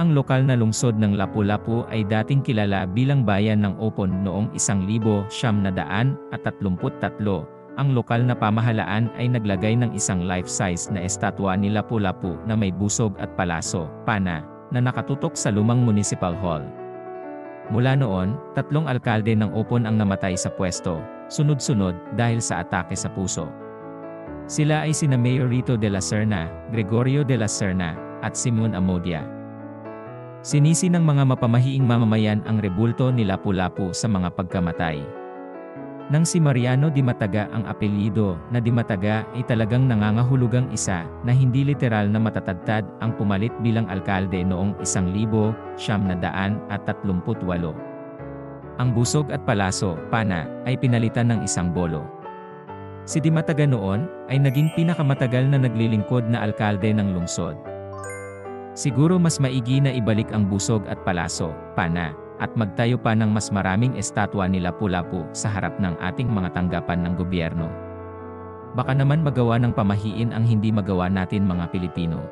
ang lokal na lungsod ng Lapu-Lapu ay dating kilala bilang bayan ng Opon noong 1933, ang lokal na pamahalaan ay naglagay ng isang life-size na estatwa ni Lapu-Lapu na may busog at palaso, pana, na nakatutok sa lumang municipal hall. Mula noon, 3 alkalde ng Opon ang namatay sa pwesto, sunod-sunod dahil sa atake sa puso. Sila ay sina Mayor Rito de la Serna, Gregorio de la Serna, at Simon Amodia. Sinisi ng mga mapamahiing mamamayan ang rebulto ni Lapu-Lapu sa mga pagkamatay. Nang si Mariano Di Mataga ang apelyido na Di Mataga ay talagang nangangahulugang isa na hindi literal na matatagtad ang pumalit bilang alkalde noong 1938. Ang busog at palaso, pana, ay pinalitan ng isang bolo. Si Di Mataga noon ay naging pinakamatagal na naglilingkod na alkalde ng lungsod. Siguro mas maigi na ibalik ang busog at palaso, pana, at magtayo pa ng mas maraming estatwa ni Lapu-Lapu sa harap ng ating mga tanggapan ng gobyerno. Baka naman magawa ng pamahiin ang hindi magawa natin mga Pilipino.